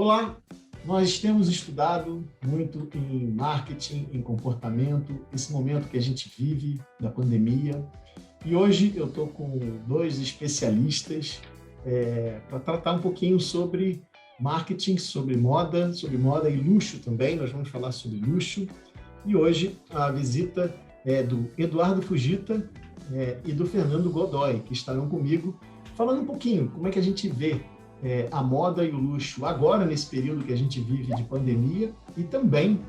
Olá, nós temos estudado muito em marketing, em comportamento, esse momento que a gente vive da pandemia. E hoje eu estou com dois especialistas para tratar um pouquinho sobre marketing, sobre moda e luxo também. Nós vamos falar sobre luxo. E hoje a visita é do Eduardo Fujita e do Fernando Godoy, que estarão comigo, falando um pouquinho como é que a gente vê a moda e o luxo agora, nesse período que a gente vive de pandemia, e também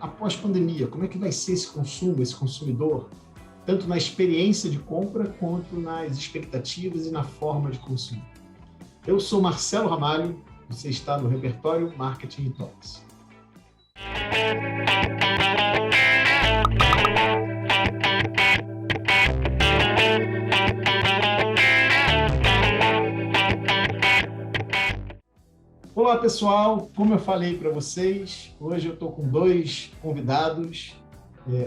após pandemia, como é que vai ser esse consumo, esse consumidor, tanto na experiência de compra quanto nas expectativas e na forma de consumo. Eu sou Marcelo Ramalho, você está no Repertório Marketing Talks. Olá, pessoal! Como eu falei para vocês, hoje eu estou com dois convidados,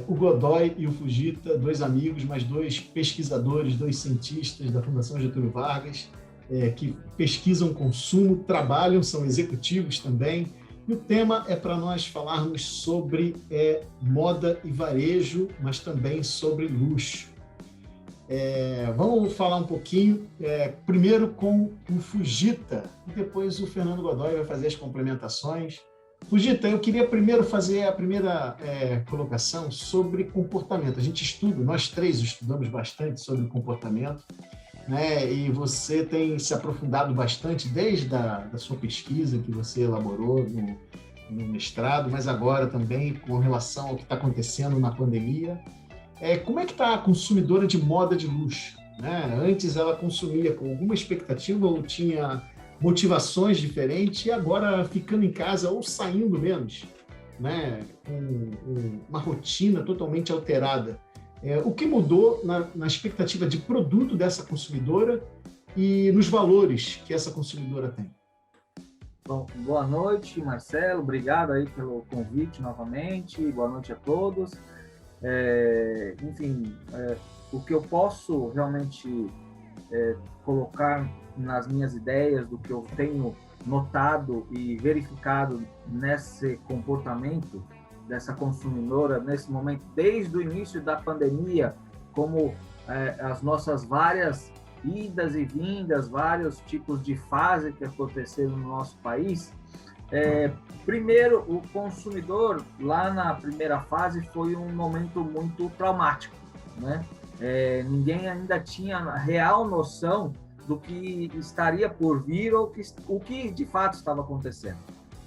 o Godoy e o Fujita, dois amigos, mas dois pesquisadores, dois cientistas da Fundação Getúlio Vargas, que pesquisam consumo, trabalham, são executivos também. E o tema é para nós falarmos sobre moda e varejo, mas também sobre luxo. Vamos falar um pouquinho, primeiro com o Fujita, e depois o Fernando Godoy vai fazer as complementações. Fujita, eu queria primeiro fazer a primeira colocação sobre comportamento. A gente estuda, nós três estudamos bastante sobre comportamento, né? E você tem se aprofundado bastante desde a sua pesquisa que você elaborou no mestrado, mas agora também com relação ao que está acontecendo na pandemia. Como é que está a consumidora de moda de luxo? Né? Antes ela consumia com alguma expectativa ou tinha motivações diferentes e agora ficando em casa ou saindo menos, né? Com uma rotina totalmente alterada. O que mudou na expectativa de produto dessa consumidora e nos valores que essa consumidora tem? Bom, boa noite, Marcelo. Obrigado aí pelo convite novamente. Boa noite a todos. O que eu posso realmente colocar nas minhas ideias, do que eu tenho notado e verificado nesse comportamento dessa consumidora, nesse momento, desde o início da pandemia, como as nossas várias idas e vindas, vários tipos de fase que aconteceram no nosso país. Primeiro, o consumidor, lá na primeira fase, foi um momento muito traumático, né? Ninguém ainda tinha real noção do que estaria por vir ou o que de fato estava acontecendo,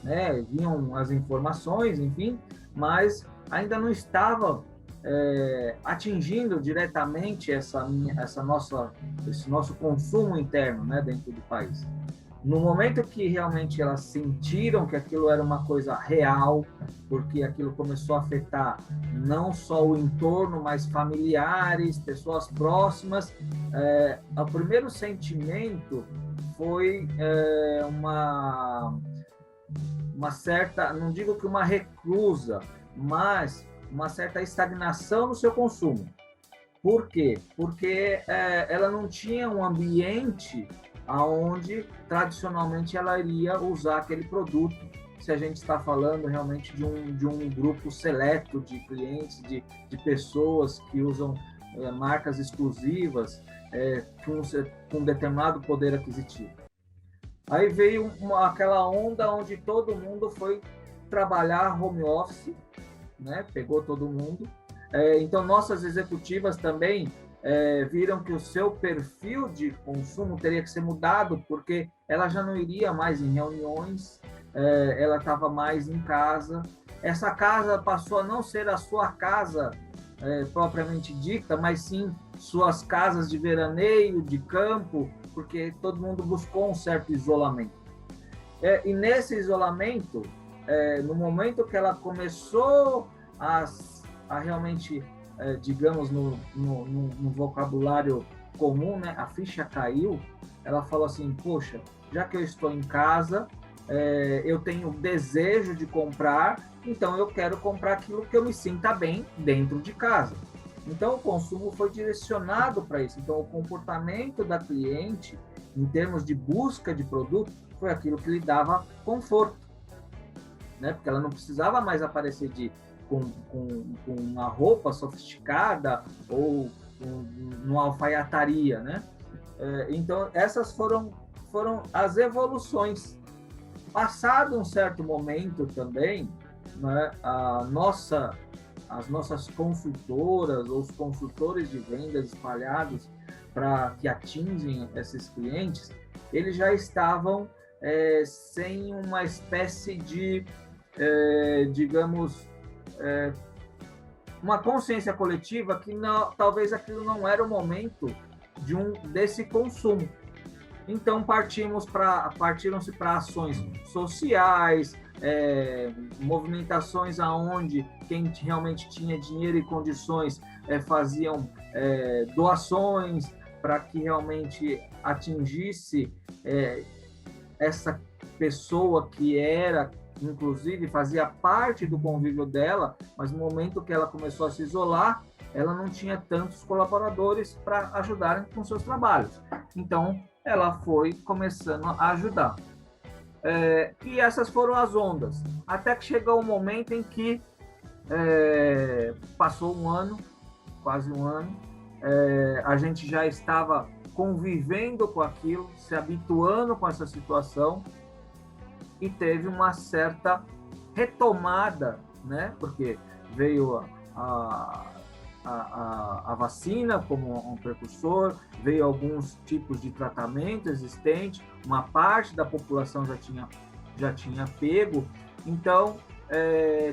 né? Vinham as informações, enfim, mas ainda não estava atingindo diretamente esse nosso consumo interno, né, dentro do país. No momento que realmente elas sentiram que aquilo era uma coisa real, porque aquilo começou a afetar não só o entorno, mas familiares, pessoas próximas, o primeiro sentimento foi uma certa, não digo que uma reclusa, mas uma certa estagnação no seu consumo. Por quê? Porque ela não tinha um ambiente aonde tradicionalmente ela iria usar aquele produto, se a gente está falando realmente de um grupo seleto de clientes, de pessoas que usam marcas exclusivas com determinado poder aquisitivo. Aí veio aquela onda onde todo mundo foi trabalhar home office, né? Pegou todo mundo. Então, nossas executivas também viram que o seu perfil de consumo teria que ser mudado, porque ela já não iria mais em reuniões, ela estava mais em casa. Essa casa passou a não ser a sua casa propriamente dita, mas sim suas casas de veraneio, de campo, porque todo mundo buscou um certo isolamento. E nesse isolamento, no momento que ela começou a realmente, digamos, no vocabulário comum, né, a ficha caiu, ela falou assim, poxa, já que eu estou em casa, eu tenho desejo de comprar, então eu quero comprar aquilo que eu me sinta bem dentro de casa. Então, o consumo foi direcionado para isso. Então, o comportamento da cliente, em termos de busca de produto, foi aquilo que lhe dava conforto, né? Porque ela não precisava mais aparecer com uma roupa sofisticada ou numa alfaiataria, né? Então, essas foram as evoluções. Passado um certo momento também, né, as nossas consultoras ou os consultores de vendas espalhados que atingem esses clientes, eles já estavam sem uma espécie de, digamos, uma consciência coletiva que talvez aquilo não era o momento desse consumo. Então, partiram-se para ações sociais, movimentações aonde quem realmente tinha dinheiro e condições faziam doações para que realmente atingisse essa pessoa que era, inclusive, fazia parte do convívio dela, mas no momento que ela começou a se isolar, ela não tinha tantos colaboradores para ajudarem com seus trabalhos. Então, ela foi começando a ajudar. E essas foram as ondas. Até que chegou um momento em que passou um ano, quase um ano, a gente já estava convivendo com aquilo, se habituando com essa situação, e teve uma certa retomada, né? Porque veio a vacina como um precursor, veio alguns tipos de tratamento existente, uma parte da população já tinha pego, então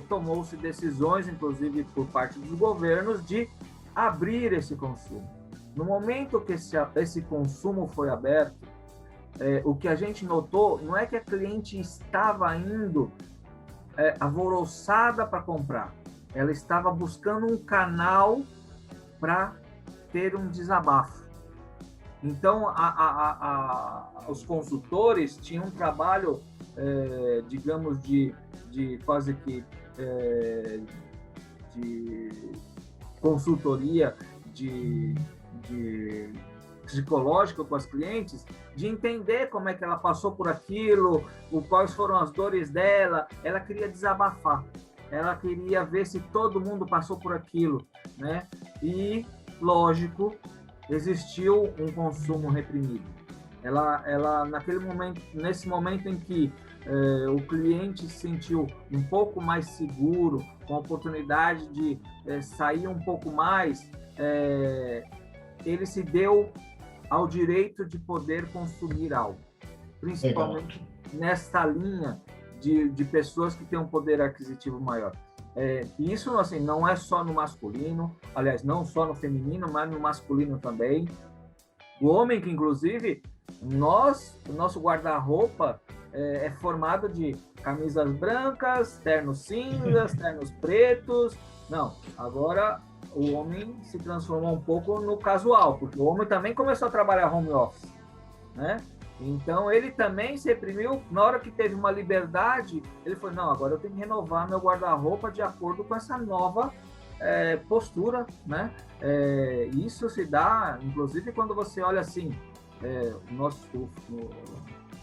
tomou-se decisões, inclusive por parte dos governos, de abrir esse consumo. No momento que esse consumo foi aberto, o que a gente notou não é que a cliente estava indo alvoroçada para comprar, ela estava buscando um canal para ter um desabafo. Então, os consultores tinham um trabalho, digamos, de quase que de consultoria, de psicológica com as clientes, de entender como é que ela passou por aquilo, quais foram as dores dela. Ela queria desabafar, ela queria ver se todo mundo passou por aquilo, né? E, lógico, existiu um consumo reprimido. Ela nesse momento em que o cliente se sentiu um pouco mais seguro, com a oportunidade de sair um pouco mais, ele se deu ao direito de poder consumir algo, principalmente nesta linha de pessoas que têm um poder aquisitivo maior. Isso assim, não é só no masculino, aliás, não só no feminino, mas no masculino também. O homem, que inclusive, o nosso guarda-roupa é formado de camisas brancas, ternos cinzas, ternos pretos. Não, agora o homem se transformou um pouco no casual, porque o homem também começou a trabalhar home office, né? Então, ele também se reprimiu. Na hora que teve uma liberdade, ele falou, não, agora eu tenho que renovar meu guarda-roupa de acordo com essa nova postura, né? Isso se dá, inclusive, quando você olha assim,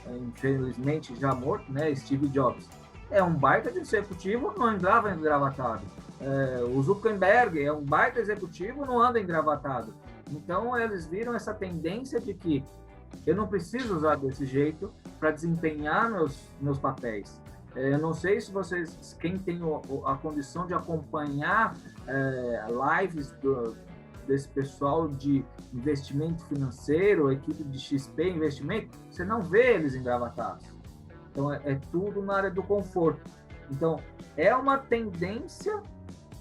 infelizmente já morto, né? Steve Jobs. É um baita de executivo, não andava engravatado. O Zuckerberg é um baita executivo, não anda engravatado. Então, eles viram essa tendência de que eu não preciso usar desse jeito para desempenhar meus papéis. Eu não sei se vocês, quem tem a condição de acompanhar lives desse pessoal de investimento financeiro, a equipe de XP Investimento, você não vê eles engravatados. Então, é tudo na área do conforto. Então, é uma tendência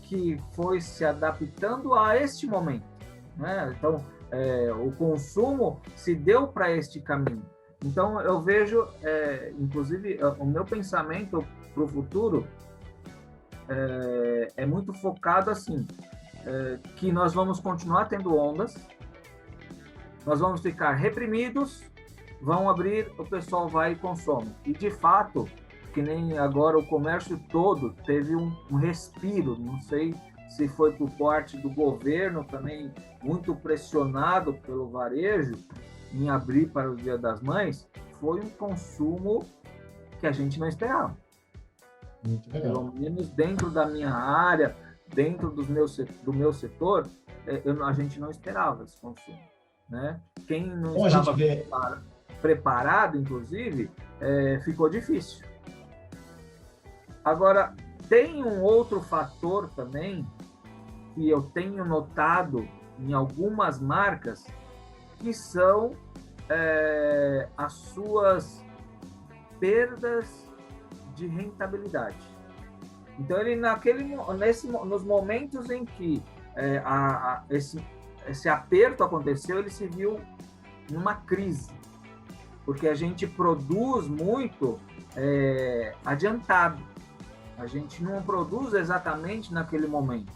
que foi se adaptando a este momento, né? Então, o consumo se deu para este caminho. Então, eu vejo, inclusive, o meu pensamento para o futuro é muito focado assim, que nós vamos continuar tendo ondas, nós vamos ficar reprimidos, vão abrir, o pessoal vai e consome. E, de fato, que nem agora o comércio todo teve um respiro, não sei se foi por parte do governo também, muito pressionado pelo varejo em abrir para o Dia das Mães, foi um consumo que a gente não esperava. Muito legal. Pelo menos dentro da minha área, dentro do meu setor, a gente não esperava esse consumo, né? Quem não Bom, estava preparado, inclusive, ficou difícil. Agora, tem um outro fator também que eu tenho notado em algumas marcas, que são as suas perdas de rentabilidade. Então, ele nos momentos em que esse aperto aconteceu, ele se viu numa crise, porque a gente produz muito adiantado, a gente não produz exatamente naquele momento.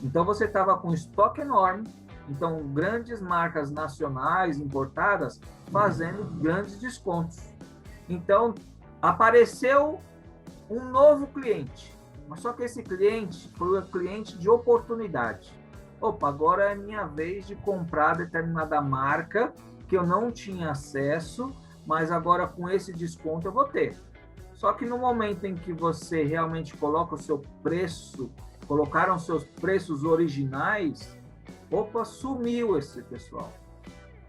Então, você estava com estoque enorme, então grandes marcas nacionais importadas fazendo grandes descontos. Então, apareceu um novo cliente, mas só que esse cliente foi um cliente de oportunidade. Opa, agora é minha vez de comprar determinada marca que eu não tinha acesso, mas agora com esse desconto eu vou ter. Só que no momento em que você realmente coloca o seu preço, colocaram seus preços originais, opa, sumiu esse pessoal,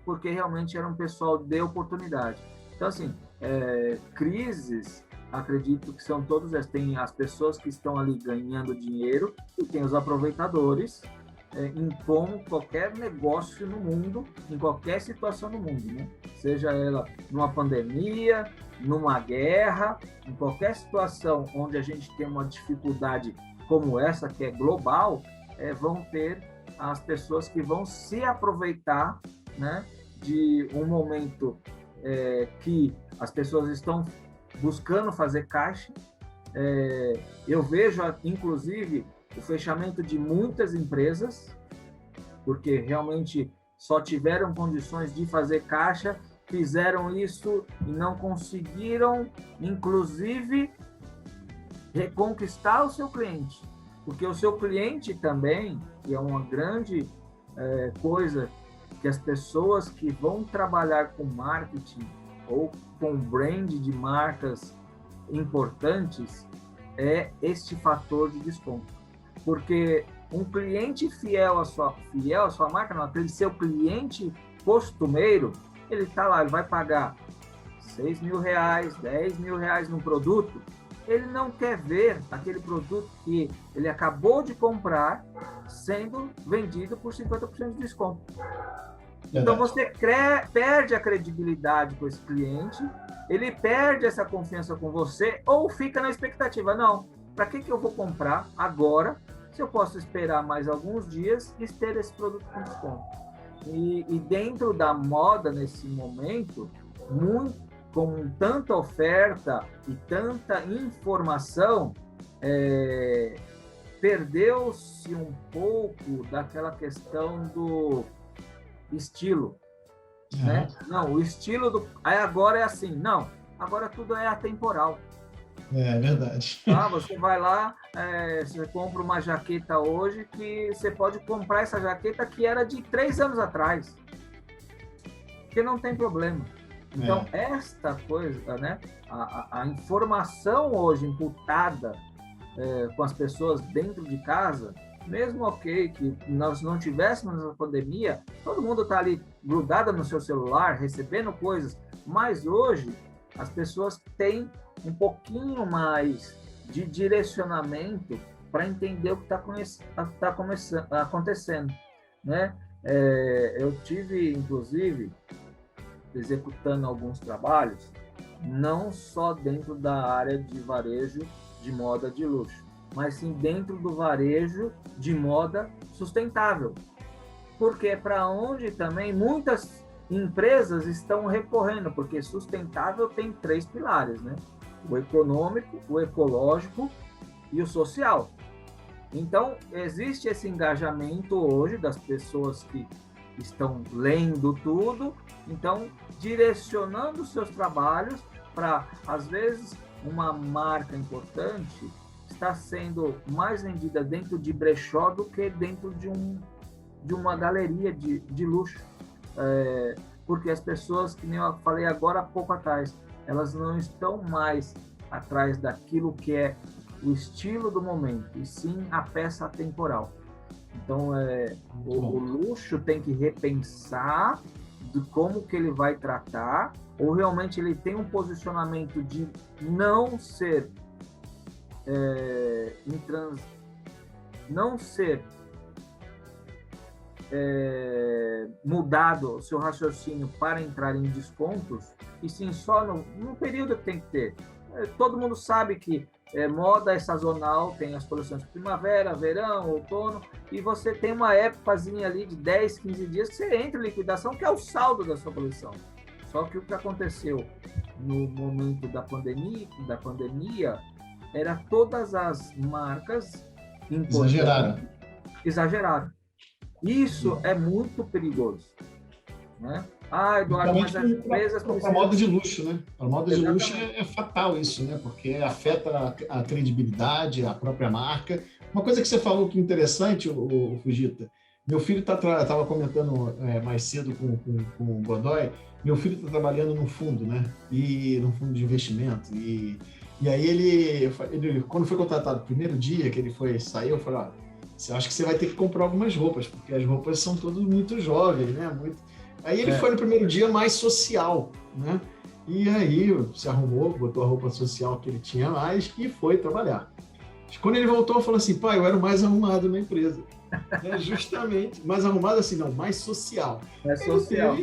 porque realmente era um pessoal de oportunidade. Então, assim, crises, acredito que são todas essas. Tem as pessoas que estão ali ganhando dinheiro e tem os aproveitadores em como qualquer negócio no mundo, em qualquer situação no mundo, né? Seja ela numa pandemia, numa guerra, em qualquer situação onde a gente tem uma dificuldade como essa, que é global, vão ter as pessoas que vão se aproveitar, né, de um momento que as pessoas estão buscando fazer caixa. Eu vejo, inclusive, o fechamento de muitas empresas, porque realmente só tiveram condições de fazer caixa, fizeram isso e não conseguiram, inclusive, reconquistar o seu cliente. Porque o seu cliente também, que é uma grande coisa que as pessoas que vão trabalhar com marketing ou com brand de marcas importantes, é este fator de desconto. Porque um cliente fiel à sua marca, não, aquele seu cliente costumeiro, ele está lá, ele vai pagar R$6.000, R$10.000 num produto, ele não quer ver aquele produto que ele acabou de comprar sendo vendido por 50% de desconto. Então, você perde a credibilidade com esse cliente, ele perde essa confiança com você, ou fica na expectativa, não, para que eu vou comprar agora, se eu posso esperar mais alguns dias e ter esse produto com desconto? E dentro da moda, nesse momento, com tanta oferta e tanta informação, perdeu-se um pouco daquela questão do estilo, né? Não, o estilo aí agora é assim, não, agora tudo é atemporal. É verdade. Você vai lá, você compra uma jaqueta hoje, que você pode comprar essa jaqueta que era de 3 anos atrás, que não tem problema. Então, esta coisa, né? A informação hoje imputada com as pessoas dentro de casa, mesmo que nós não tivéssemos a pandemia, todo mundo está ali grudado no seu celular, recebendo coisas, mas hoje as pessoas têm um pouquinho mais de direcionamento para entender o que está acontecendo, né? Eu tive, inclusive, executando alguns trabalhos, não só dentro da área de varejo de moda de luxo, mas sim dentro do varejo de moda sustentável. Porque é para onde também muitas empresas estão recorrendo, porque sustentável tem 3 pilares, né? O econômico, o ecológico e o social. Então, existe esse engajamento hoje das pessoas que estão lendo tudo, então direcionando seus trabalhos para, às vezes, uma marca importante está sendo mais vendida dentro de brechó do que dentro de uma galeria de luxo. Porque as pessoas, que nem eu falei agora há pouco atrás, elas não estão mais atrás daquilo que é o estilo do momento, e sim a peça atemporal. Então, o luxo tem que repensar de como que ele vai tratar, ou realmente ele tem um posicionamento de não ser mudado o seu raciocínio para entrar em descontos, e sim só no período que tem que ter. Todo mundo sabe que moda é sazonal, tem as coleções de primavera, verão, outono, e você tem uma épocazinha ali de 10, 15 dias que você entra em liquidação, que é o saldo da sua coleção. Só que o que aconteceu no momento da pandemia era todas as marcas exageraram. Isso é muito perigoso, né? Eduardo, mas as empresas precisam... Para a moda de luxo, né? Para a moda de luxo é fatal isso, né? Porque afeta a credibilidade, a própria marca. Uma coisa que você falou que é interessante, o Fujita, meu filho estava comentando mais cedo com o Godoy, meu filho está trabalhando no fundo, né? E no fundo de investimento. E aí ele, quando foi contratado, no primeiro dia que ele saiu, eu falei, você acha que você vai ter que comprar algumas roupas, porque as roupas são todas muito jovens, né? Aí ele foi no primeiro dia mais social, né? E aí se arrumou, botou a roupa social que ele tinha mais e foi trabalhar. Quando ele voltou, falou assim, pai, eu era o mais arrumado na empresa. Justamente, mais arrumado assim, não, mais social. Social.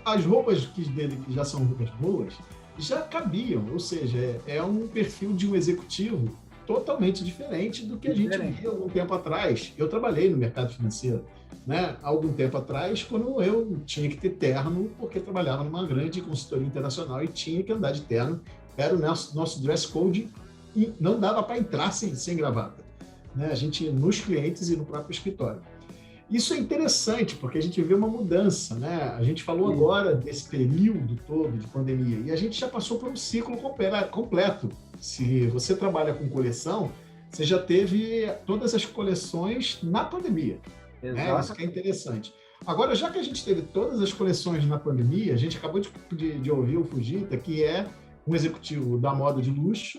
As roupas dele, que já são roupas boas, já cabiam, ou seja, é um perfil de um executivo totalmente diferente do que a gente via algum tempo atrás. Eu trabalhei no mercado financeiro, né? Há algum tempo atrás, quando eu tinha que ter terno, porque trabalhava numa grande consultoria internacional e tinha que andar de terno, era o nosso dress code e não dava para entrar sem gravata, né? A gente nos clientes e no próprio escritório. Isso é interessante, porque a gente vê uma mudança, né? A gente falou agora desse período todo de pandemia e a gente já passou por um ciclo completo. Se você trabalha com coleção, você já teve todas as coleções na pandemia. Né? Isso que é interessante. Agora, já que a gente teve todas as coleções na pandemia, a gente acabou de ouvir o Fujita, que é um executivo da moda de luxo,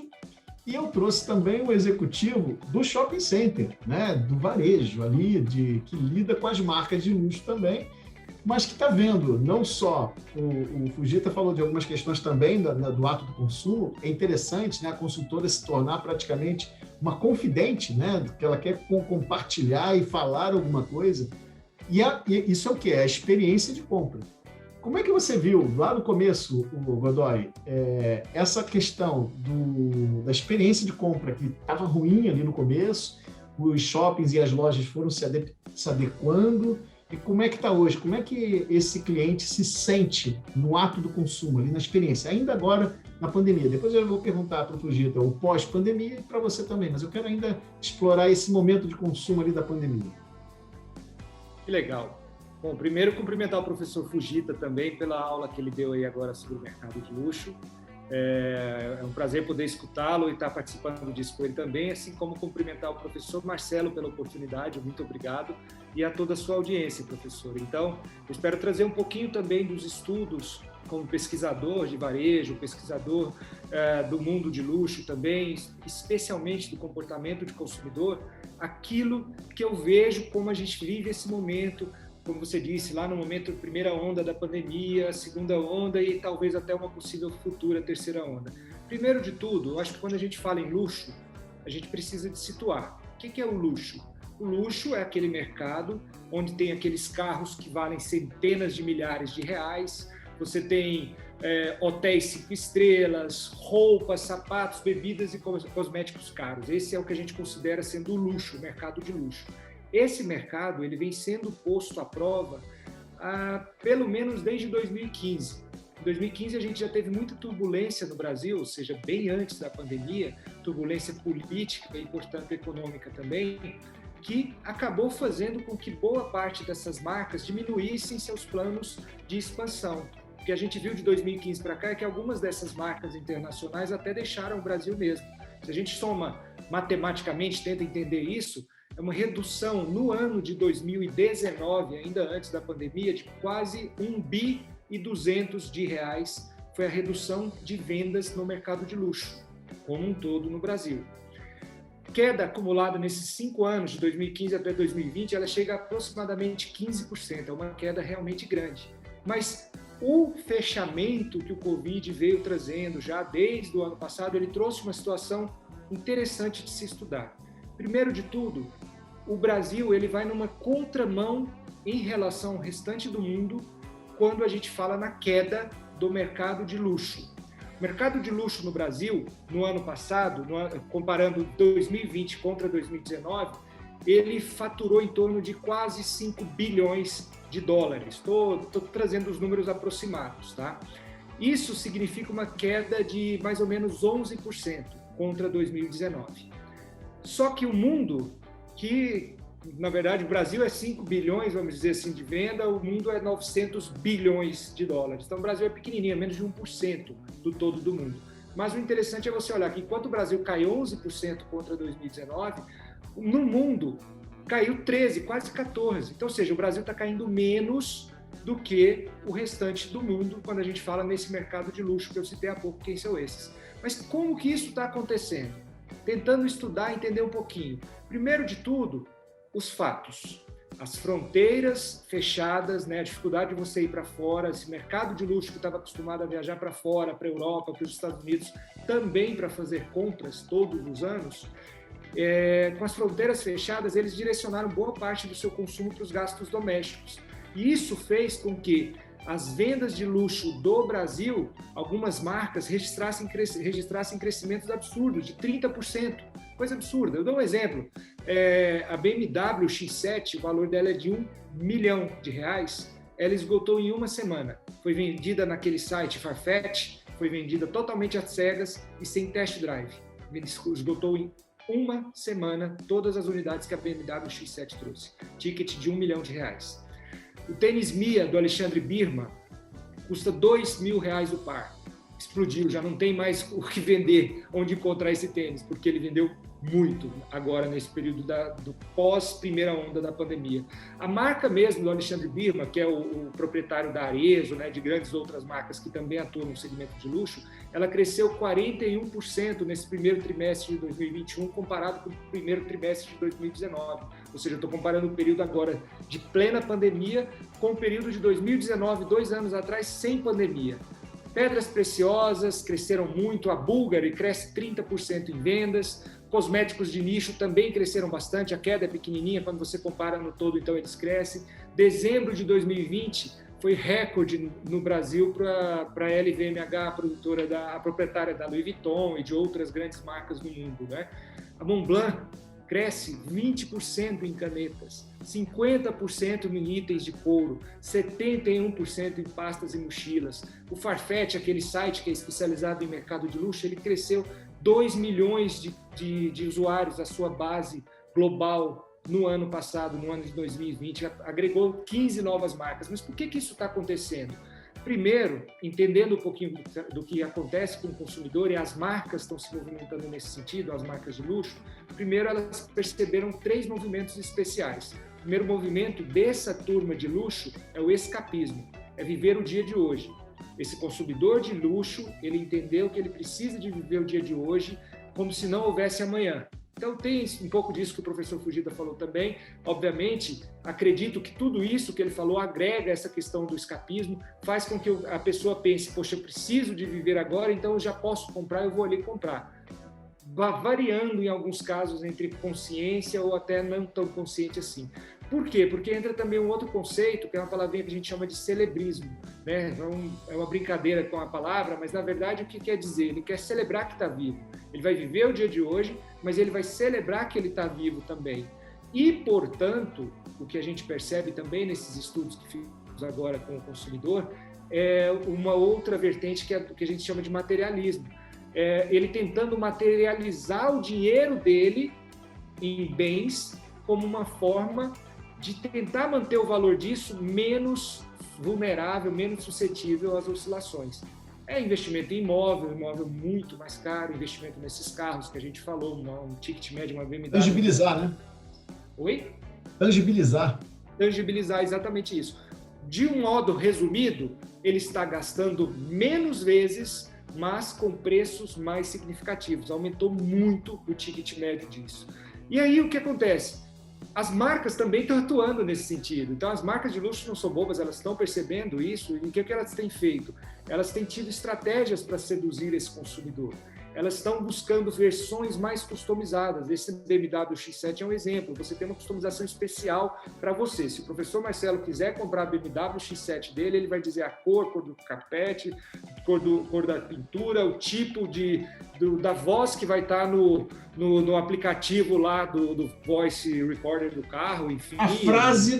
e eu trouxe também um executivo do shopping center, né? Do varejo ali, que lida com as marcas de luxo também, mas que está vendo, não só, o Fujita falou de algumas questões também do ato do consumo, é interessante, né, a consultora se tornar praticamente uma confidente, né, que ela quer compartilhar e falar alguma coisa, e isso é o quê? É a experiência de compra. Como é que você viu, lá no começo, o Godoy, essa questão da experiência de compra, que estava ruim ali no começo, os shoppings e as lojas foram se adequando, e como é que está hoje? Como é que esse cliente se sente no ato do consumo, ali na experiência? Ainda agora, na pandemia. Depois eu vou perguntar para o Fujita o pós-pandemia e para você também, mas eu quero ainda explorar esse momento de consumo ali da pandemia. Que legal. Bom, primeiro cumprimentar o professor Fujita também pela aula que ele deu aí agora sobre o mercado de luxo. É um prazer poder escutá-lo e estar participando disso com ele também, assim como cumprimentar o professor Marcelo pela oportunidade, muito obrigado, e a toda a sua audiência, professor. Então, eu espero trazer um pouquinho também dos estudos como pesquisador de varejo, pesquisador do mundo de luxo também, especialmente do comportamento de consumidor, aquilo que eu vejo como a gente vive esse momento, como você disse, lá no momento da primeira onda da pandemia, segunda onda e talvez até uma possível futura terceira onda. Primeiro de tudo, eu acho que quando a gente fala em luxo, a gente precisa de situar. O que é o luxo? O luxo é aquele mercado onde tem aqueles carros que valem centenas de milhares de reais, você tem hotéis 5 estrelas, roupas, sapatos, bebidas e cosméticos caros. Esse é o que a gente considera sendo o luxo, o mercado de luxo. Esse mercado ele vem sendo posto à prova pelo menos desde 2015. Em 2015 a gente já teve muita turbulência no Brasil, ou seja, bem antes da pandemia, turbulência política e, portanto, econômica também, que acabou fazendo com que boa parte dessas marcas diminuíssem seus planos de expansão. O que a gente viu de 2015 para cá é que algumas dessas marcas internacionais até deixaram o Brasil mesmo. Se a gente soma matematicamente tenta entender isso, é uma redução no ano de 2019, ainda antes da pandemia, de quase 1,2 bi foi a redução de vendas no mercado de luxo, como um todo no Brasil. Queda acumulada nesses 5 anos, de 2015 até 2020, ela chega a aproximadamente 15%, é uma queda realmente grande. Mas o fechamento que o Covid veio trazendo já desde o ano passado, ele trouxe uma situação interessante de se estudar. Primeiro de tudo, o Brasil ele vai numa contramão em relação ao restante do mundo quando a gente fala na queda do mercado de luxo. O mercado de luxo no Brasil, no ano passado, comparando 2020 contra 2019, ele faturou em torno de quase 5 bilhões de dólares. Estou trazendo os números aproximados, tá? Isso significa uma queda de mais ou menos 11% contra 2019. Só que o mundo, que na verdade o Brasil é 5 bilhões, vamos dizer assim, de venda, o mundo é 900 bilhões de dólares. Então o Brasil é pequenininho, é menos de 1% do todo do mundo. Mas o interessante é você olhar que enquanto o Brasil caiu 11% contra 2019, no mundo caiu 13%, quase 14%. Então, ou seja, o Brasil está caindo menos do que o restante do mundo quando a gente fala nesse mercado de luxo que eu citei há pouco, quem são esses. Mas como que isso está acontecendo? Tentando estudar, entender um pouquinho. Primeiro de tudo, os fatos. As fronteiras fechadas, né? A dificuldade de você ir para fora, esse mercado de luxo que estava acostumado a viajar para fora, para a Europa, para os Estados Unidos, também para fazer compras todos os anos, com as fronteiras fechadas, eles direcionaram boa parte do seu consumo para os gastos domésticos. E isso fez com que as vendas de luxo do Brasil, algumas marcas registrassem crescimentos absurdos, de 30%. Coisa absurda. Eu dou um exemplo. A BMW X7, o valor dela é de R$1 milhão. Ela esgotou em uma semana. Foi vendida naquele site Farfetch, foi vendida totalmente às cegas e sem test drive. Esgotou em uma semana todas as unidades que a BMW X7 trouxe. Ticket de R$1 milhão. O tênis Mia, do Alexandre Birman, custa R$2 mil o par. Explodiu, já não tem mais o que vender, onde encontrar esse tênis, porque ele vendeu muito agora nesse período do pós-primeira onda da pandemia. A marca mesmo do Alexandre Birman, que é o proprietário da Arezzo, né, de grandes outras marcas que também atuam no segmento de luxo, ela cresceu 41% nesse primeiro trimestre de 2021 comparado com o primeiro trimestre de 2019. Ou seja, eu estou comparando o período agora de plena pandemia com o período de 2019, 2 anos atrás, sem pandemia. Pedras preciosas cresceram muito, a Bulgari cresce 30% em vendas, cosméticos de nicho também cresceram bastante, a queda é pequenininha, quando você compara no todo, então eles crescem. Dezembro de 2020 foi recorde no Brasil para a LVMH, a proprietária da Louis Vuitton e de outras grandes marcas do mundo, né? A Montblanc cresce 20% em canetas, 50% em itens de couro, 71% em pastas e mochilas. O Farfetch, aquele site que é especializado em mercado de luxo, ele cresceu 2 milhões de usuários à sua base global no ano passado, no ano de 2020, agregou 15 novas marcas. Mas por que isso está acontecendo? Primeiro, entendendo um pouquinho do que acontece com o consumidor, e as marcas estão se movimentando nesse sentido, as marcas de luxo, primeiro elas perceberam 3 movimentos especiais. O primeiro movimento dessa turma de luxo é o escapismo, é viver o dia de hoje. Esse consumidor de luxo, ele entendeu que ele precisa de viver o dia de hoje como se não houvesse amanhã. Então tem um pouco disso que o professor Fujita falou também. Obviamente, acredito que tudo isso que ele falou agrega essa questão do escapismo, faz com que a pessoa pense, poxa, eu preciso de viver agora, então eu já posso comprar, eu vou ali comprar. Variando em alguns casos entre consciência ou até não tão consciente assim. Por quê? Porque entra também um outro conceito, que é uma palavrinha que a gente chama de celebrismo, né? É uma brincadeira com a palavra, mas na verdade o que quer dizer? Ele quer celebrar que está vivo. Ele vai viver o dia de hoje, mas ele vai celebrar que ele está vivo também. E, portanto, o que a gente percebe também nesses estudos que fizemos agora com o consumidor é uma outra vertente que é o que a gente chama de materialismo. Ele tentando materializar o dinheiro dele em bens como uma forma de tentar manter o valor disso menos vulnerável, menos suscetível às oscilações. É investimento em imóvel muito mais caro, investimento nesses carros que a gente falou, um ticket médio, uma BMW. Tangibilizar, né? Oi? Tangibilizar. Tangibilizar exatamente isso. De um modo resumido, ele está gastando menos vezes, mas com preços mais significativos. Aumentou muito o ticket médio disso. E aí o que acontece? As marcas também estão atuando nesse sentido. Então, as marcas de luxo não são bobas, elas estão percebendo isso. E o que elas têm feito? Elas têm tido estratégias para seduzir esse consumidor. Elas estão buscando versões mais customizadas. Esse BMW X7 é um exemplo. Você tem uma customização especial para você. Se o professor Marcelo quiser comprar a BMW X7 dele, ele vai dizer a cor do carpete, cor da pintura, o tipo da voz que vai estar no aplicativo lá do voice recorder do carro, enfim.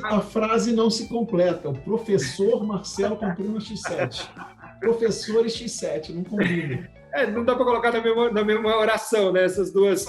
A frase não se completa. O professor Marcelo comprou um X7. Professor X7, não combina. Não dá para colocar na mesma oração, né, essas duas.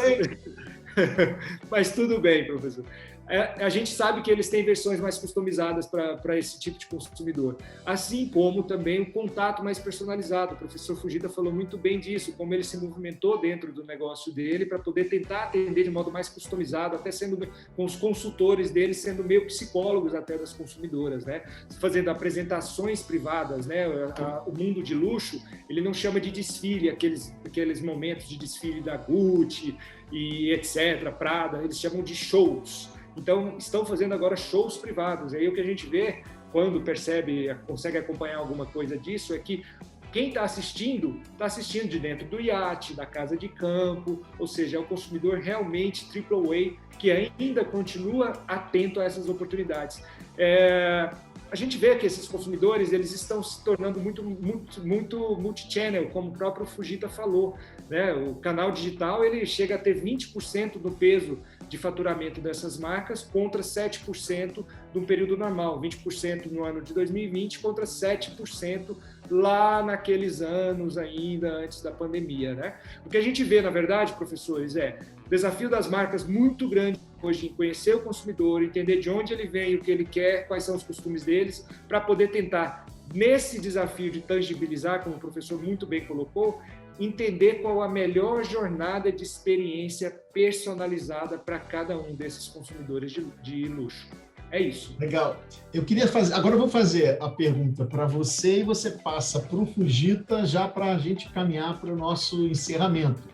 Mas tudo bem, professor. A gente sabe que eles têm versões mais customizadas para esse tipo de consumidor, assim como também o contato mais personalizado. O professor Fujita falou muito bem disso, como ele se movimentou dentro do negócio dele para poder tentar atender de modo mais customizado, até sendo com os consultores dele sendo meio psicólogos até das consumidoras, né? Fazendo apresentações privadas, né? O mundo de luxo, ele não chama de desfile, aqueles momentos de desfile da Gucci e etc, Prada, eles chamam de shows. Então, estão fazendo agora shows privados. E aí o que a gente vê, quando consegue acompanhar alguma coisa disso, é que quem está assistindo de dentro do iate, da casa de campo, ou seja, é o consumidor realmente AAA, que ainda continua atento a essas oportunidades. A gente vê que esses consumidores eles estão se tornando muito multi-channel, como o próprio Fujita falou, né? O canal digital ele chega a ter 20% do peso de faturamento dessas marcas contra 7% no período normal, 20% no ano de 2020 contra 7% lá naqueles anos ainda antes da pandemia, né? O que a gente vê, na verdade, professores, o desafio das marcas muito grande hoje em conhecer o consumidor, entender de onde ele vem, o que ele quer, quais são os costumes deles, para poder tentar, nesse desafio de tangibilizar, como o professor muito bem colocou, entender qual a melhor jornada de experiência personalizada para cada um desses consumidores de luxo. É isso. Legal. Eu queria fazer. Agora eu vou fazer a pergunta para você e você passa para o Fujita já para a gente caminhar para o nosso encerramento.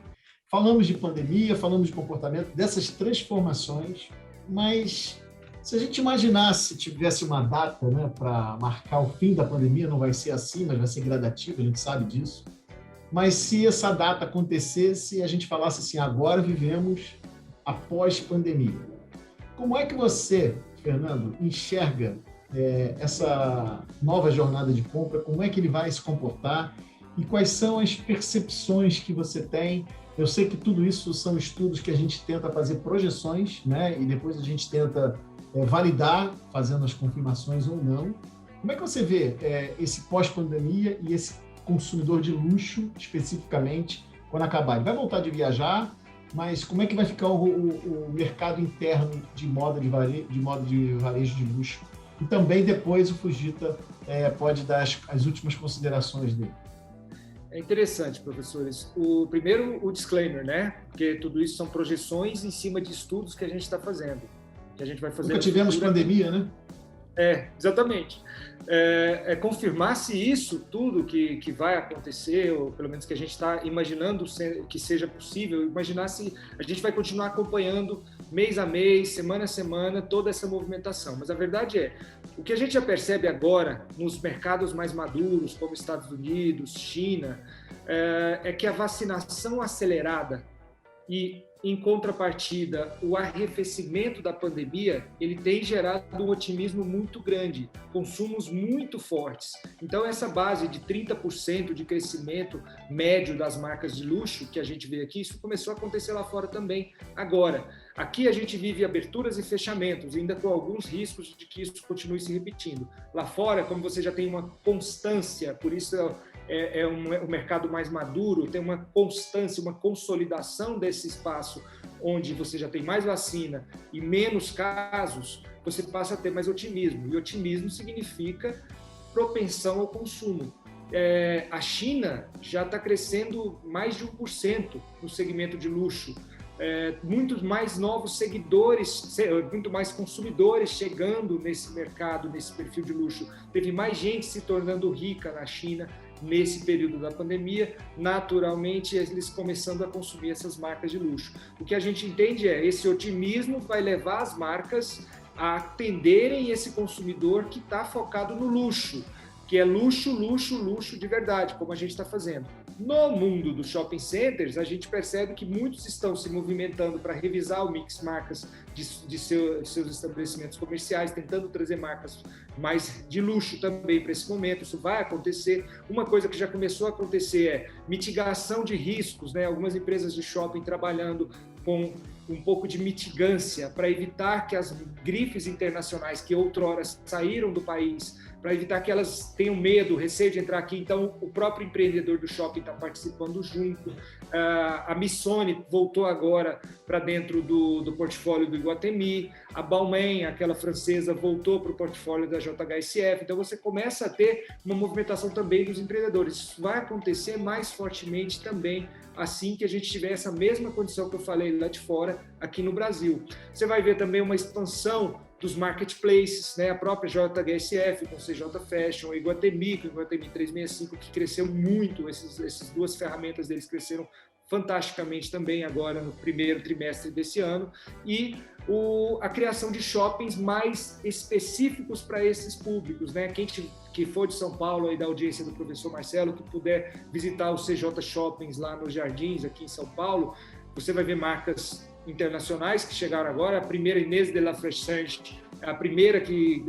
Falamos de pandemia, falamos de comportamento, dessas transformações, mas se a gente imaginasse, tivesse uma data, né, para marcar o fim da pandemia, não vai ser assim, mas vai ser gradativo, a gente sabe disso. Mas se essa data acontecesse e a gente falasse assim, agora vivemos a pós-pandemia. Como é que você, Fernando, enxerga essa nova jornada de compra? Como é que ele vai se comportar? E quais são as percepções que você tem? Eu sei que tudo isso são estudos que a gente tenta fazer projeções, né? E depois a gente tenta validar, fazendo as confirmações ou não. Como é que você vê esse pós-pandemia e esse consumidor de luxo, especificamente, quando acabar? Ele vai voltar de viajar, mas como é que vai ficar o mercado interno de moda de varejo de luxo? E também depois o Fujita pode dar as últimas considerações dele. É interessante, professores. Primeiro, o disclaimer, né? Porque tudo isso são projeções em cima de estudos que a gente está fazendo. Que a gente vai fazer. Nunca tivemos pandemia, né? Exatamente. Confirmar se isso tudo que vai acontecer, ou pelo menos que a gente está imaginando que seja possível, imaginar se a gente vai continuar acompanhando mês a mês, semana a semana, toda essa movimentação. Mas a verdade o que a gente já percebe agora nos mercados mais maduros, como Estados Unidos, China, é que a vacinação acelerada e, em contrapartida, o arrefecimento da pandemia, ele tem gerado um otimismo muito grande, consumos muito fortes. Então, essa base de 30% de crescimento médio das marcas de luxo que a gente vê aqui, isso começou a acontecer lá fora também agora. Aqui a gente vive aberturas e fechamentos, ainda com alguns riscos de que isso continue se repetindo. Lá fora, como você já tem uma constância, por isso um mercado mais maduro, tem uma constância, uma consolidação desse espaço onde você já tem mais vacina e menos casos, você passa a ter mais otimismo. E otimismo significa propensão ao consumo. a China já está crescendo mais de 1% no segmento de luxo. Muitos mais novos seguidores, muito mais consumidores chegando nesse mercado, nesse perfil de luxo. Teve mais gente se tornando rica na China nesse período da pandemia, naturalmente eles começando a consumir essas marcas de luxo. O que a gente entende esse otimismo vai levar as marcas a atenderem esse consumidor que está focado no luxo, que é luxo, luxo, luxo de verdade, como a gente está fazendo. No mundo dos shopping centers, a gente percebe que muitos estão se movimentando para revisar o mix marcas de seus estabelecimentos comerciais, tentando trazer marcas mais de luxo também para esse momento. Isso vai acontecer. Uma coisa que já começou a acontecer é mitigação de riscos, né? Algumas empresas de shopping trabalhando com um pouco de mitigância para evitar que as grifes internacionais que outrora saíram do país, para evitar que elas tenham medo, receio de entrar aqui. Então, o próprio empreendedor do shopping está participando junto. A Missoni voltou agora para dentro do portfólio do Iguatemi. A Balmain, aquela francesa, voltou para o portfólio da JHSF. Então, você começa a ter uma movimentação também dos empreendedores. Isso vai acontecer mais fortemente também assim que a gente tiver essa mesma condição que eu falei lá de fora, aqui no Brasil. Você vai ver também uma expansão dos marketplaces, né? A própria JHSF com CJ Fashion, o Iguatemi com o Iguatemi 365, que cresceu muito, essas duas ferramentas deles cresceram fantasticamente também agora no primeiro trimestre desse ano, e a criação de shoppings mais específicos para esses públicos, né? Quem que for de São Paulo, aí da audiência do professor Marcelo, que puder visitar os CJ Shoppings lá nos Jardins, aqui em São Paulo, você vai ver marcas internacionais que chegaram agora. A primeira, Inês de la Fressange, a primeira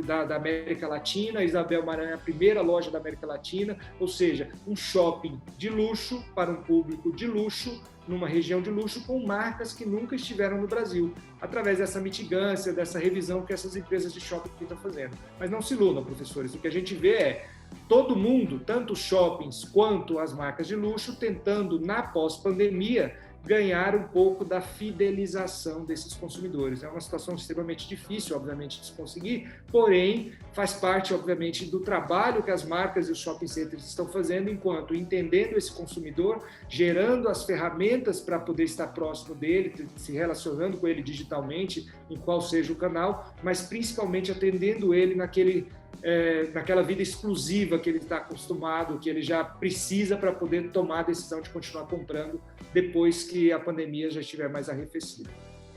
da América Latina, a Isabel Maranhão, a primeira loja da América Latina, ou seja, um shopping de luxo para um público de luxo, numa região de luxo, com marcas que nunca estiveram no Brasil, através dessa mitigância, dessa revisão que essas empresas de shopping estão fazendo. Mas não se iludam, professores, o que a gente vê é todo mundo, tanto os shoppings quanto as marcas de luxo, tentando, na pós-pandemia, ganhar um pouco da fidelização desses consumidores. É uma situação extremamente difícil, obviamente, de se conseguir, porém, faz parte, obviamente, do trabalho que as marcas e os shopping centers estão fazendo, enquanto entendendo esse consumidor, gerando as ferramentas para poder estar próximo dele, se relacionando com ele digitalmente, em qual seja o canal, mas principalmente atendendo ele naquela vida exclusiva que ele está acostumado, que ele já precisa para poder tomar a decisão de continuar comprando depois que a pandemia já estiver mais arrefecida.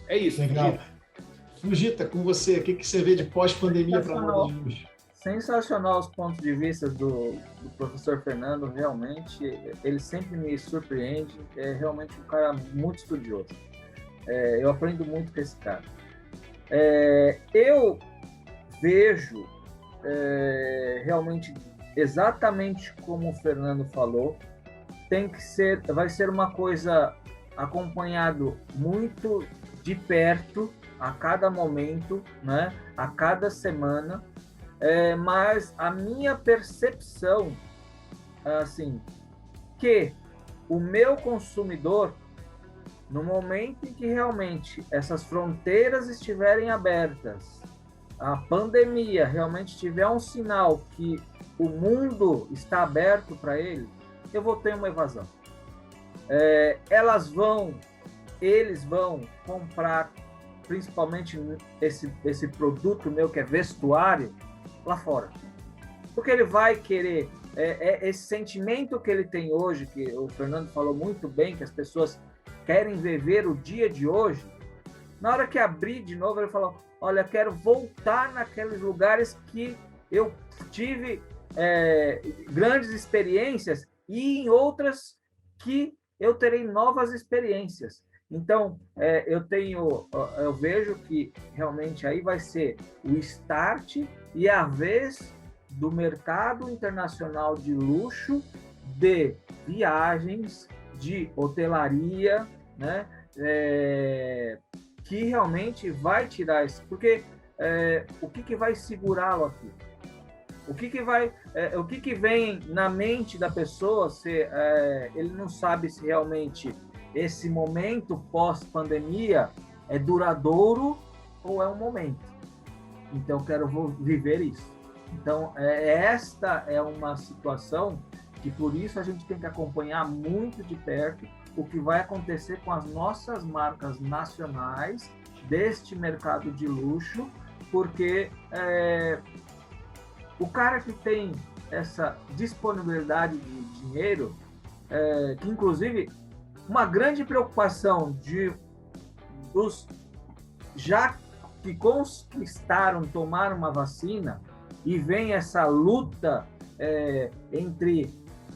É isso. Legal. Fujita, com você, o que você vê de pós-pandemia para a moda de luxo? Sensacional os pontos de vista do professor Fernando, realmente, ele sempre me surpreende, é realmente um cara muito estudioso. Eu aprendo muito com esse cara. Eu vejo realmente exatamente como o Fernando falou, vai ser uma coisa acompanhado muito de perto a cada momento, né? A cada semana, mas a minha percepção, assim, que o meu consumidor, no momento em que realmente essas fronteiras estiverem abertas, a pandemia realmente tiver um sinal que o mundo está aberto para ele, eu vou ter uma evasão. Eles vão comprar principalmente esse produto meu que é vestuário lá fora, porque ele vai querer esse sentimento que ele tem hoje, que o Fernando falou muito bem, que as pessoas querem viver o dia de hoje. Na hora que abrir de novo, ele falou: olha, quero voltar naqueles lugares que eu tive grandes experiências e em outras que eu terei novas experiências. Então, eu vejo que realmente aí vai ser o start e a vez do mercado internacional de luxo, de viagens, de hotelaria, né? Que realmente vai tirar isso. Porque o que vai segurá-lo aqui? O que vem na mente da pessoa se ele não sabe se realmente esse momento pós-pandemia é duradouro ou é um momento. Então, vou viver isso. Então, esta é uma situação E por isso a gente tem que acompanhar muito de perto o que vai acontecer com as nossas marcas nacionais deste mercado de luxo, porque o cara que tem essa disponibilidade de dinheiro, que inclusive uma grande preocupação dos já que conquistaram tomar uma vacina, e vem essa luta entre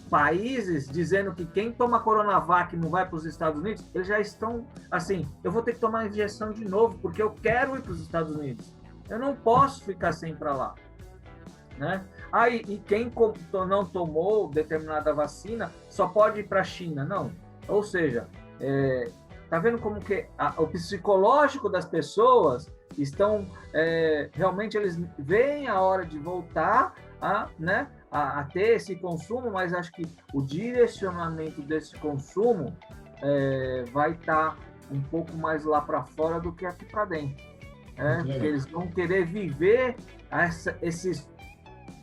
países dizendo que quem toma Coronavac não vai para os Estados Unidos, eles já estão assim, eu vou ter que tomar a injeção de novo, porque eu quero ir para os Estados Unidos. Eu não posso ficar sem ir para lá. Né? E quem não tomou determinada vacina só pode ir para a China. Não. Ou seja, tá vendo como que o psicológico das pessoas estão, realmente eles veem a hora de voltar a ter esse consumo, mas acho que o direcionamento desse consumo vai estar um pouco mais lá para fora do que aqui para dentro. Porque eles vão querer viver esses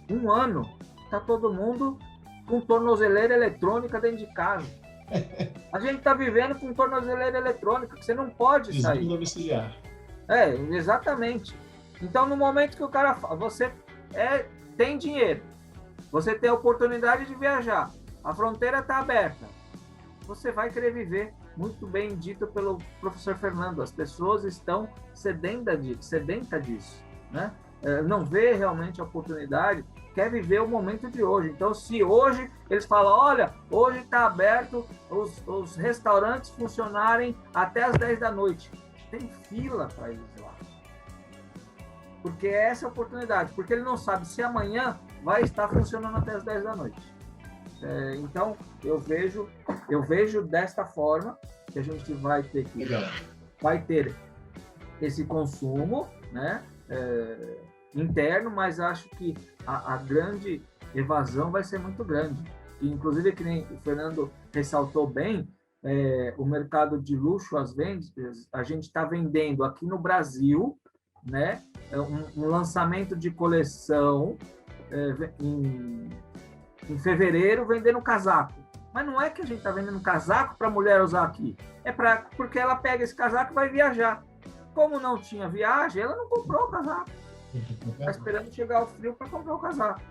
um ano, tá todo mundo com tornozeleira eletrônica dentro de casa. A gente está vivendo com tornozeleira eletrônica, que você não pode sair. Domiciliar. Exatamente. Então, no momento que o cara você tem dinheiro, você tem a oportunidade de viajar, a fronteira está aberta, você vai querer viver. Muito bem dito pelo professor Fernando, as pessoas estão sedentas disso, né? Não vê realmente a oportunidade, quer viver o momento de hoje. Então, se hoje eles falam, olha, hoje está aberto os restaurantes funcionarem até as 10 da noite, tem fila para eles lá. Porque essa é a oportunidade, porque ele não sabe se amanhã vai estar funcionando até as 10 da noite. Então, eu vejo desta forma que a gente vai ter esse consumo, né? Interno, mas acho que a grande evasão vai ser muito grande. E, inclusive, que nem o Fernando ressaltou bem, o mercado de luxo, às vezes, a gente está vendendo aqui no Brasil, né, um lançamento de coleção em fevereiro, vendendo casaco. Mas não é que a gente está vendendo casaco para a mulher usar aqui, porque ela pega esse casaco e vai viajar. Como não tinha viagem, ela não comprou o casaco. Está esperando chegar o frio para comprar o casaco.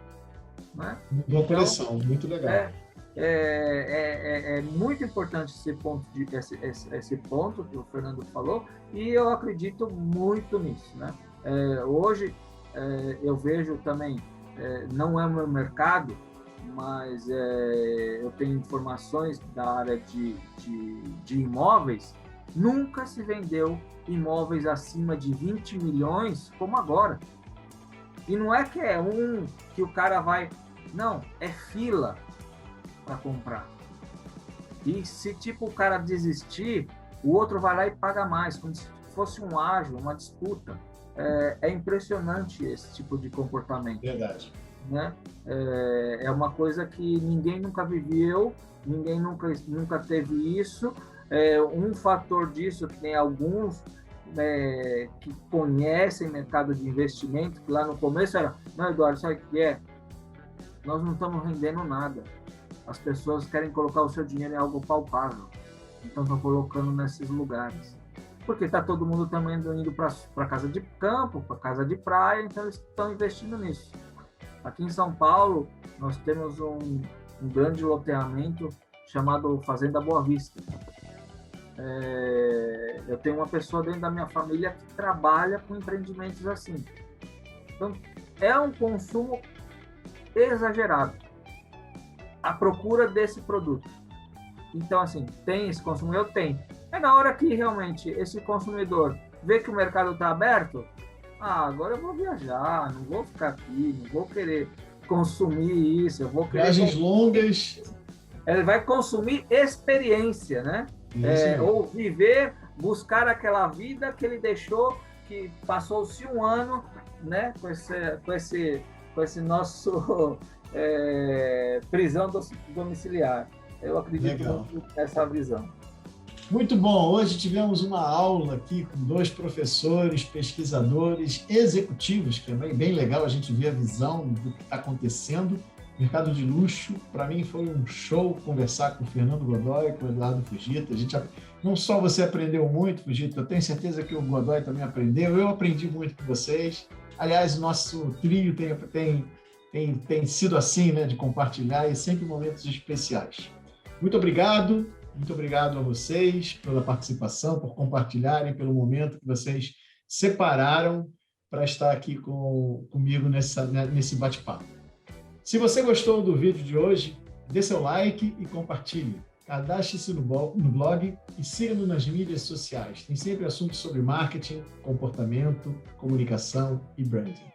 Né? Boa coleção, então, muito legal. É muito importante esse ponto que o Fernando falou, e eu acredito muito nisso. Né? Hoje, eu vejo também, não é o meu mercado, mas eu tenho informações da área de imóveis. Nunca se vendeu imóveis acima de 20 milhões como agora. E não é que que o cara vai... Não, é fila para comprar. E se o cara desistir, o outro vai lá e paga mais, como se fosse um ágio, uma disputa. É impressionante esse tipo de comportamento. Verdade. Né? É uma coisa que ninguém nunca viveu, ninguém nunca teve isso. Um fator disso, que tem alguns que conhecem mercado de investimento, que lá no começo era, não, Eduardo, sabe o que é? Nós não estamos rendendo nada. As pessoas querem colocar o seu dinheiro em algo palpável. Então estão colocando nesses lugares. Porque está todo mundo também indo para casa de campo, para casa de praia, então eles estão investindo nisso. Aqui em São Paulo, nós temos um grande loteamento chamado Fazenda Boa Vista. Eu tenho uma pessoa dentro da minha família que trabalha com empreendimentos assim. Então, é um consumo exagerado, a procura desse produto. Então, assim, tem esse consumo? Eu tenho. É na hora que realmente esse consumidor vê que o mercado está aberto, agora eu vou viajar, não vou ficar aqui, não vou querer consumir isso, eu vou querer... Viagens longas. Ele vai consumir experiência, né? Ou viver, buscar aquela vida que ele deixou, que passou-se um ano, né? Com esse nosso prisão domiciliar. Eu acredito muito nessa visão. Muito bom. Hoje tivemos uma aula aqui com 2 professores, pesquisadores, executivos, que é bem legal a gente ver a visão do que está acontecendo mercado de luxo. Para mim foi um show conversar com o Fernando Godoy, com o Eduardo Fujita. Não só você aprendeu muito, Fujita, eu tenho certeza que o Godoy também aprendeu. Eu aprendi muito com vocês. Aliás, o nosso trio tem sido assim, né, de compartilhar e sempre momentos especiais. Muito obrigado a vocês pela participação, por compartilharem, pelo momento que vocês separaram para estar aqui comigo nesse bate-papo. Se você gostou do vídeo de hoje, dê seu like e compartilhe. Cadastre-se no blog e siga-nos nas mídias sociais. Tem sempre assuntos sobre marketing, comportamento, comunicação e branding.